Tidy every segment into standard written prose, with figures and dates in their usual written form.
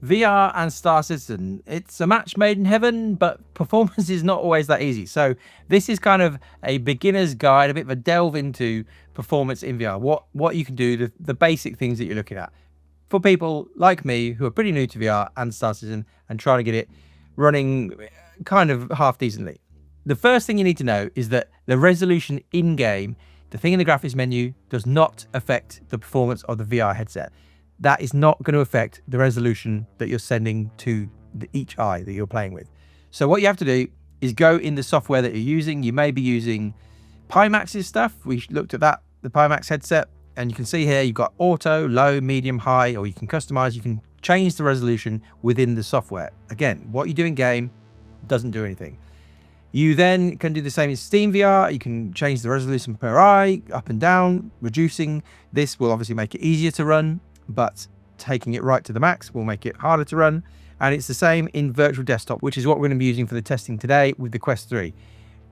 VR and Star Citizen, it's a match made in heaven, but performance is not always that easy. So this is kind of a beginner's guide, a bit of a delve into performance in VR, what you can do, the basic things that you're looking at. For people like me who are pretty new to VR and Star Citizen and trying to get it running kind of half decently. The first thing you need to know is that the resolution in-game, the thing in the graphics menu, does not affect the performance of the VR headset. That is not going to affect the resolution that you're sending to each eye that you're playing with. So what you have to do is go in the software that you're using. You may be using Pimax's stuff. We looked at that, the Pimax headset, and you can see here you've got auto, low, medium, high, or you can customize, you can change the resolution within the software. Again, what you do in game doesn't do anything. You then can do the same in Steam VR. You can change the resolution per eye, up and down, reducing. This will obviously make it easier to run, but taking it right to the max will make it harder to run. And it's the same in virtual desktop, which is what we're going to be using for the testing today with the Quest 3.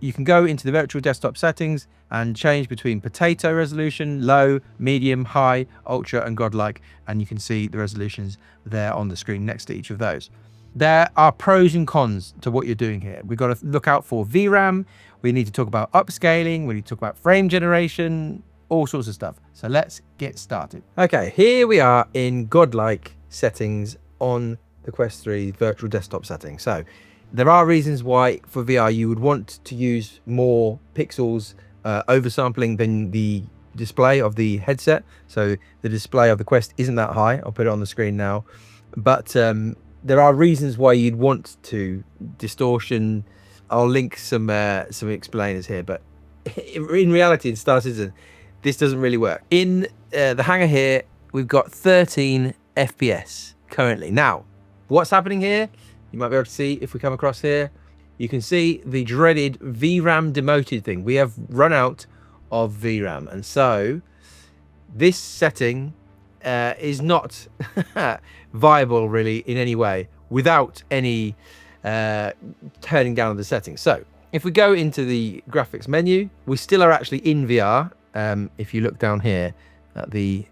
You can go into the virtual desktop settings and change between potato resolution, low, medium, high, ultra, and godlike. And you can see the resolutions there on the screen next to each of those. There are pros and cons to what you're doing here. We've got to look out for VRAM. We need to talk about upscaling. We need to talk about frame generation, all sorts of stuff. So let's get started. Okay, here we are in godlike settings on the Quest 3 virtual desktop settings. So there are reasons why for VR you would want to use more pixels oversampling than the display of the headset. So the display of the Quest isn't that high. I'll put it on the screen now. But there are reasons why you'd want to distortion. I'll link some explainers here, but in reality in Star Citizen this doesn't really work. In the hangar here we've got 13 FPS currently. Now what's happening here, you might be able to see if we come across here, you can see the dreaded VRAM demoted thing. We have run out of VRAM, and so this setting is not viable really in any way without any turning down of the settings. So if we go into the graphics menu, we still are actually in VR. If you look down here at the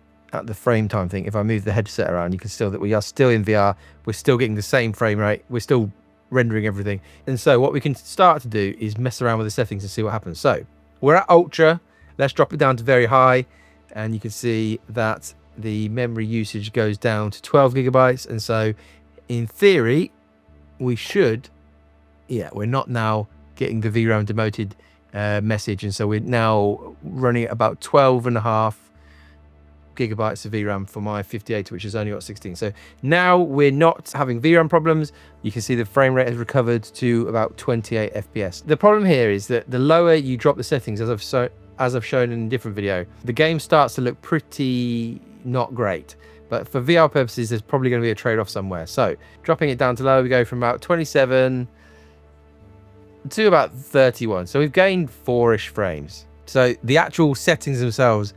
frame time thing, if I move the headset around, you can still that we are still in VR. We're still getting the same frame rate. We're still rendering everything. And so what we can start to do is mess around with the settings and see what happens. So we're at ultra. Let's drop it down to very high, and you can see that the memory usage goes down to 12 gigabytes. And so in theory we should, we're not now getting the VRAM demoted message, and so we're now running at about 12.5 gigabytes of VRAM for my 58, which is only got 16. So now we're not having VRAM problems. You can see the frame rate has recovered to about 28 FPS. The problem here is that the lower you drop the settings, as I've shown in a different video, the game starts to look pretty not great. But for VR purposes, there's probably going to be a trade-off somewhere. So dropping it down to low, we go from about 27 to about 31. So we've gained 4-ish frames. So the actual settings themselves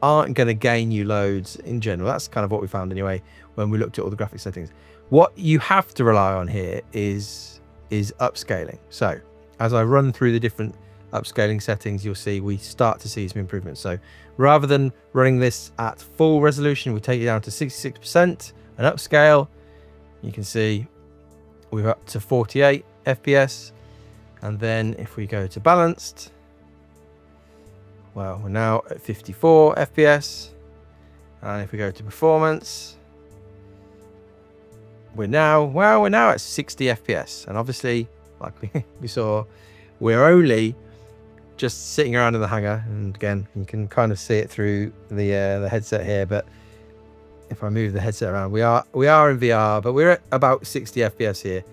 aren't going to gain you loads in general. That's kind of what we found anyway when we looked at all the graphic settings. What you have to rely on here is upscaling. So as I run through the different upscaling settings, you'll see we start to see some improvements. So rather than running this at full resolution, we take it down to 66% and upscale. You can see we're up to 48 FPS. And then if we go to balanced, well, we're now at 54 FPS. And if we go to performance, we're now at 60 FPS. And obviously, like we saw, we're only just sitting around in the hangar. And again, you can kind of see it through the headset here. But if I move the headset around, we are in VR, but we're at about 60 FPS here.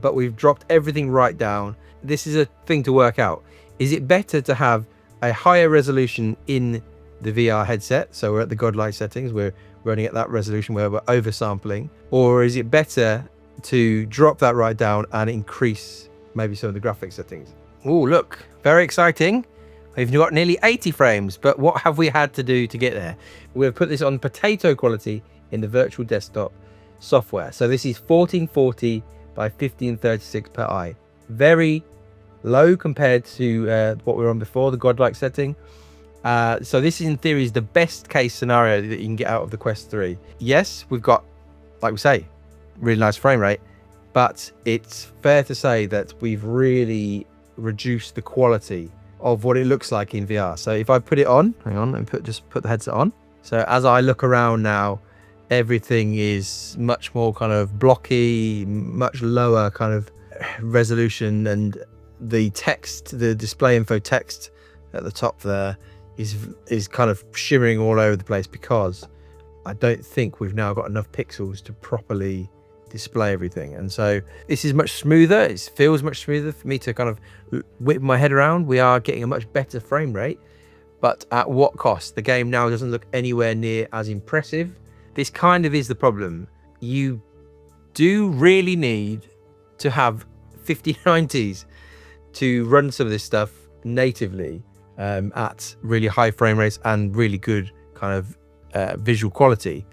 But we've dropped everything right down. This is a thing to work out. Is it better to have a higher resolution in the VR headset? So we're at the godlike settings. We're running at that resolution where we're oversampling. Or is it better to drop that right down and increase maybe some of the graphics settings? Oh, look, very exciting. We've got nearly 80 frames, but what have we had to do to get there? We've put this on potato quality in the virtual desktop software. So this is 1440 by 1536 per eye. Very low compared to what we were on before, the godlike setting. So this in theory is the best case scenario that you can get out of the Quest 3. Yes, we've got, like we say, really nice frame rate. But it's fair to say that we've really reduced the quality of what it looks like in VR. So if I put it on, hang on, and just put the headset on. So as I look around now, everything is much more kind of blocky, much lower kind of resolution, and the text, the display info text at the top there is kind of shimmering all over the place, because I don't think we've now got enough pixels to properly display everything. And so this is much smoother. It feels much smoother for me to kind of whip my head around. We are getting a much better frame rate, but at what cost? The game now doesn't look anywhere near as impressive. This kind of is the problem. You do really need to have 5090s to run some of this stuff natively at really high frame rates and really good kind of visual quality.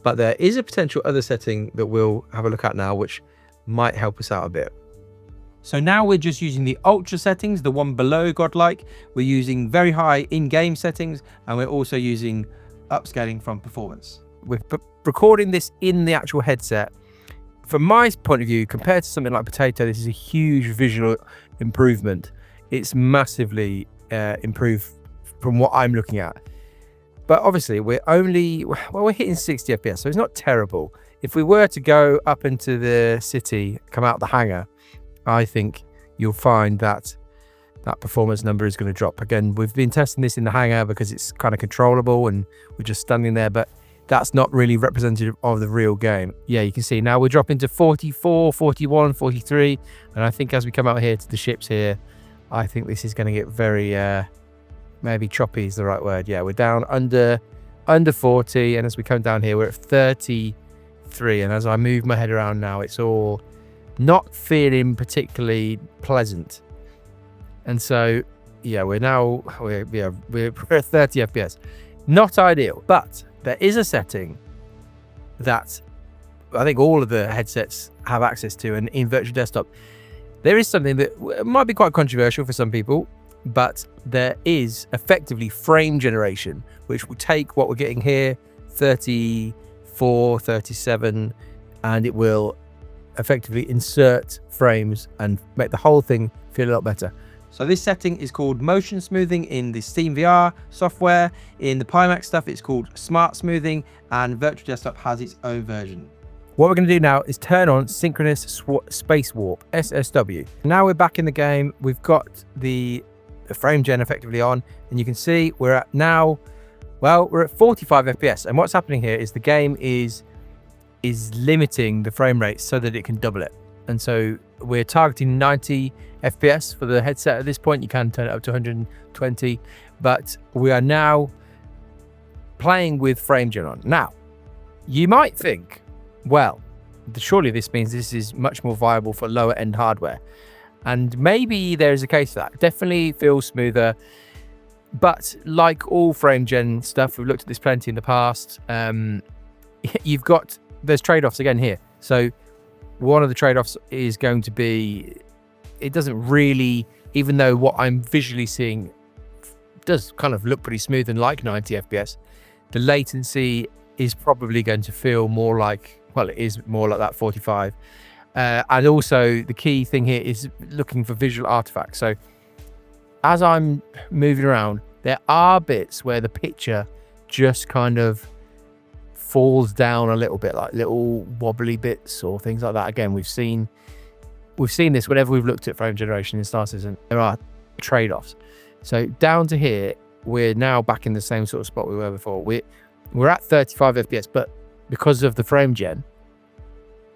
But there is a potential other setting that we'll have a look at now, which might help us out a bit. So now we're just using the ultra settings, the one below Godlike. We're using very high in-game settings, and we're also using upscaling from performance. We're recording this in the actual headset. From my point of view, compared to something like Potato, this is a huge visual improvement. It's massively improved from what I'm looking at. But obviously we're hitting 60 FPS, so it's not terrible. If we were to go up into the city, come out the hangar, I think you'll find that that performance number is going to drop. Again, we've been testing this in the hangar because it's kind of controllable and we're just standing there, but that's not really representative of the real game. Yeah, you can see now we're dropping to 44, 41, 43. And I think as we come out here to the ships here, I think this is going to get very, maybe choppy is the right word. Yeah, we're down under 40. And as we come down here, we're at 33. And as I move my head around now, it's all not feeling particularly pleasant. And so, yeah, we're at 30 FPS. Not ideal, but there is a setting that I think all of the headsets have access to, and in Virtual Desktop, there is something that might be quite controversial for some people, but there is effectively frame generation, which will take what we're getting here, 34, 37, and it will effectively insert frames and make the whole thing feel a lot better. So this setting is called motion smoothing in the Steam VR software. In the Pimax stuff, it's called smart smoothing, and Virtual Desktop has its own version. What we're going to do now is turn on synchronous space warp, SSW. Now we're back in the game. We've got the frame gen effectively on, and you can see we're at 45 FPS. And what's happening here is the game is limiting the frame rate so that it can double it. And so we're targeting 90 FPS for the headset at this point. You can turn it up to 120, but we are now playing with frame gen on. Now, you might think, well, surely this means this is much more viable for lower end hardware. And maybe there is a case for that. Definitely feels smoother. But like all frame gen stuff, we've looked at this plenty in the past. There's trade-offs again here. So one of the trade-offs is going to be, it doesn't really, even though what I'm visually seeing does kind of look pretty smooth and like 90 FPS, the latency is probably going to feel more like, well, it is more like that 45. And also the key thing here is looking for visual artifacts. So as I'm moving around, there are bits where the picture just kind of falls down a little bit, like little wobbly bits or things like that. Again, we've seen this whenever we've looked at frame generation in Star Citizen. There are trade-offs. So down to here, we're now back in the same sort of spot we were before. We're at 35 FPS, but because of the frame gen,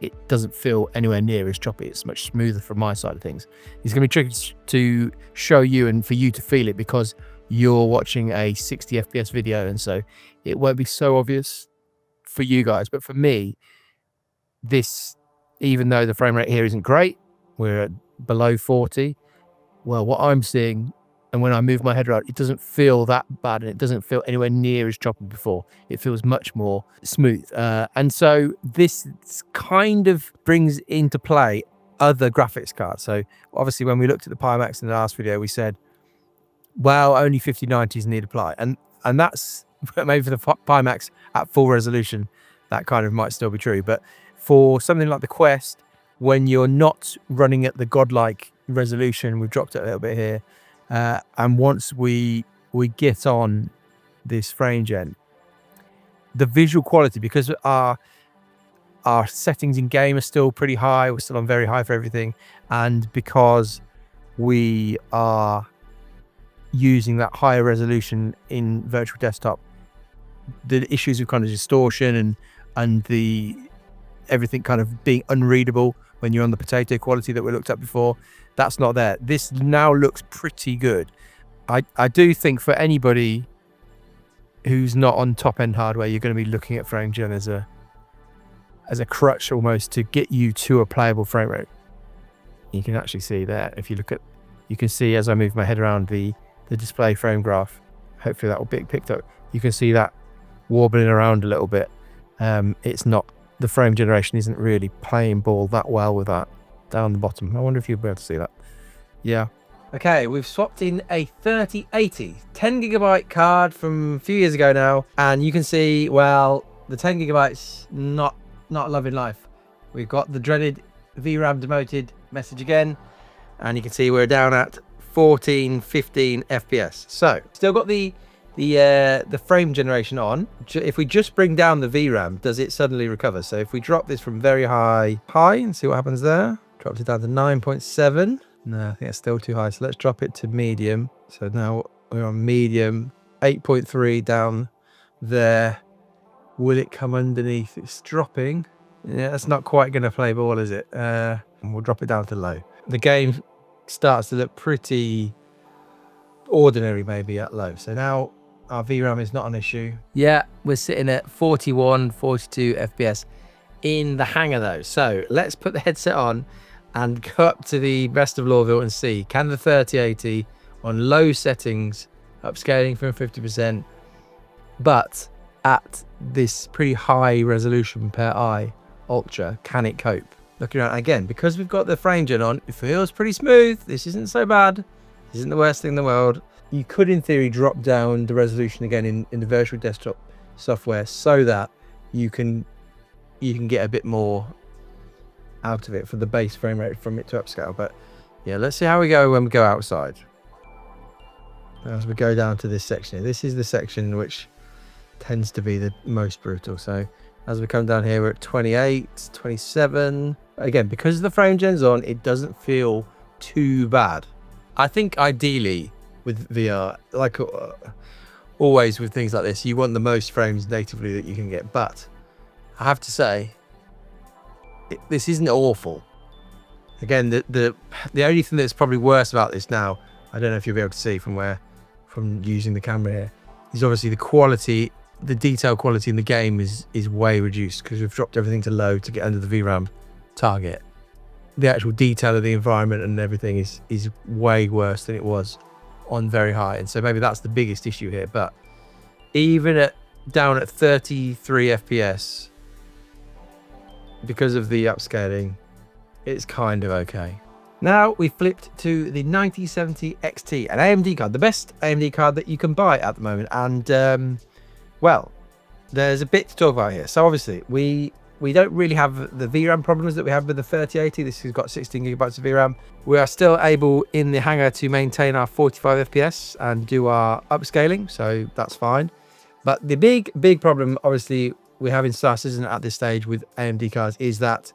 it doesn't feel anywhere near as choppy. It's much smoother from my side of things. It's going to be tricky to show you and for you to feel it because you're watching a 60 FPS video, and so it won't be so obvious for you guys. But for me, this, even though the frame rate here isn't great, we're at below 40. Well, what I'm seeing, and when I move my head around, it doesn't feel that bad, and it doesn't feel anywhere near as choppy before. It feels much more smooth. And so this kind of brings into play other graphics cards. So obviously when we looked at the Pimax in the last video, we said, well, only 5090s need apply. And that's maybe for the Pimax at full resolution, that kind of might still be true. But for something like the Quest, when you're not running at the godlike resolution, we've dropped it a little bit here, and once we get on this frame gen, the visual quality, because our settings in game are still pretty high, we're still on very high for everything, and because we are using that higher resolution in virtual desktop, the issues with kind of distortion and the everything kind of being unreadable when you're on the potato quality that we looked at before, that's not there. This now looks pretty good. I do think for anybody who's not on top end hardware, you're going to be looking at frame gen as a crutch almost to get you to a playable frame rate. You can actually see there, if you look at, you can see as I move my head around the display frame graph, hopefully that will be picked up. You can see that wobbling around a little bit. It's not, the frame generation isn't really playing ball that well with that down the bottom. I wonder if you'll be able to see that. Yeah. Okay, we've swapped in a 3080 10GB card from a few years ago now, and you can see, well, the 10GB not loving life. We've got the dreaded VRAM demoted message again, and you can see we're down at 14, 15 FPS. So still got the frame generation on. If we just bring down the VRAM, does it suddenly recover? So if we drop this from very high and see what happens there, dropped it down to 9.7. No, I think it's still too high. So let's drop it to medium. So now we're on medium, 8.3 down there. Will it come underneath? It's dropping. Yeah, that's not quite going to play ball, is it? And we'll drop it down to low. The game starts to look pretty ordinary maybe at low. So now our VRAM is not an issue. Yeah, we're sitting at 41, 42 FPS in the hangar though. So let's put the headset on and go up to the rest of Lawville and see, can the 3080 on low settings, upscaling from 50%, but at this pretty high resolution per eye, ultra, can it cope? Looking around again, because we've got the frame gen on, it feels pretty smooth. This isn't so bad. This isn't the worst thing in the world. You could, in theory, drop down the resolution again in the virtual desktop software so that you can get a bit more out of it for the base frame rate from it to upscale. But yeah, let's see how we go when we go outside. As we go down to this section here, this is the section which tends to be the most brutal. So as we come down here, we're at 28, 27. Again, because the frame gen's on, it doesn't feel too bad. I think ideally with VR, like always with things like this, you want the most frames natively that you can get. But I have to say, this isn't awful. Again, the only thing that's probably worse about this now, I don't know if you'll be able to see from using the camera here, is obviously the quality, the detail quality in the game is way reduced because we've dropped everything to low to get under the VRAM target. The actual detail of the environment and everything is way worse than it was on very high, and so maybe that's the biggest issue here. But even down at 33 FPS, because of the upscaling, it's kind of okay. Now we flipped to the 9070 XT, an AMD card, the best AMD card that you can buy at the moment. And well, there's a bit to talk about here. So obviously we don't really have the VRAM problems that we have with the 3080. This has got 16 gigabytes of VRAM. We are still able in the hangar to maintain our 45 FPS and do our upscaling, so that's fine. But the big problem, obviously, we have in Star Citizen at this stage with AMD cards is that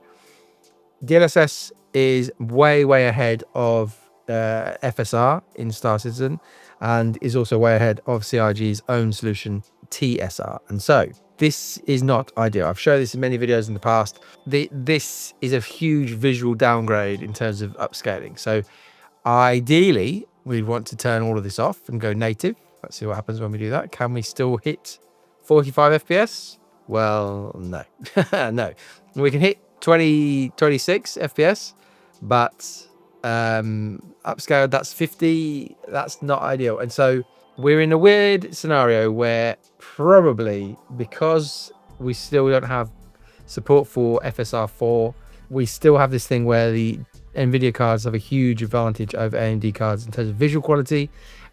DLSS is way ahead of FSR in Star Citizen, and is also way ahead of CIG's own solution, TSR. And so this is not ideal. I've shown this in many videos in the past. This is a huge visual downgrade in terms of upscaling. So ideally, we want to turn all of this off and go native. Let's see what happens when we do that. Can we still hit 45 FPS? Well, no. No. We can hit 26 FPS, but upscaled, that's 50. That's not ideal. And so we're in a weird scenario where probably because we still don't have support for FSR4, we still have this thing where the NVIDIA cards have a huge advantage over AMD cards in terms of visual quality.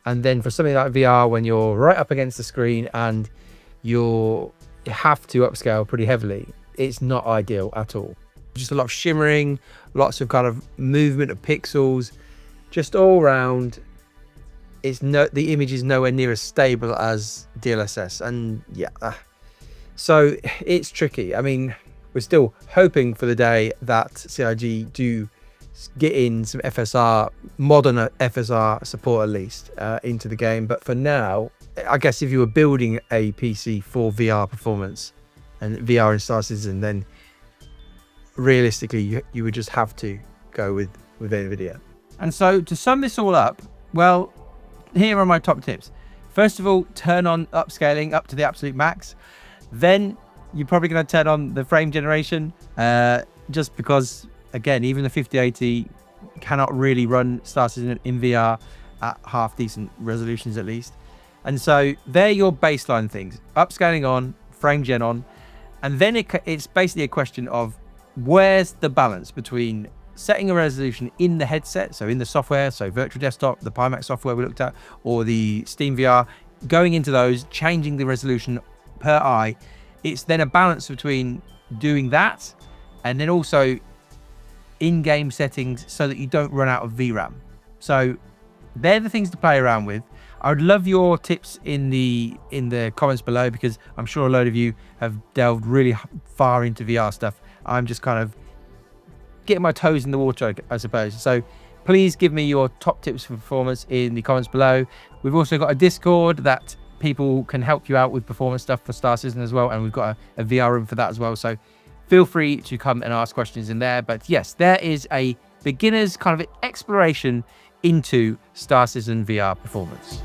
And then for something like VR, when you're right up against the screen and you have to upscale pretty heavily, it's not ideal at all. Just a lot of shimmering, lots of kind of movement of pixels, just all around. The image is nowhere near as stable as DLSS, and yeah, so it's tricky. I mean, we're still hoping for the day that CIG do get in some FSR, modern FSR support at least, into the game. But for now, I guess if you were building a PC for VR performance and VR in Star Citizen, then realistically you would just have to go with NVIDIA. And so to sum this all up, well, here are my top tips. First of all, turn on upscaling up to the absolute max. Then you're probably going to turn on the frame generation, just because, again, even the 5080 cannot really run Star Citizen in VR at half decent resolutions at least. And so they're your baseline things. Upscaling on, frame gen on, and then it's basically a question of where's the balance between setting a resolution in the headset, so in the software, so virtual desktop, the Pimax software we looked at, or the Steam VR, going into those, changing the resolution per eye. It's then a balance between doing that and then also in-game settings so that you don't run out of VRAM. So they're the things to play around with. I would love your tips in the comments below, because I'm sure a load of you have delved really far into VR stuff. I'm just kind of getting my toes in the water, I suppose. So please give me your top tips for performance in the comments below. We've also got a Discord that people can help you out with performance stuff for Star Citizen as well, and we've got a VR room for that as well. So feel free to come and ask questions in there. But yes, there is a beginner's kind of exploration into Star Citizen VR performance.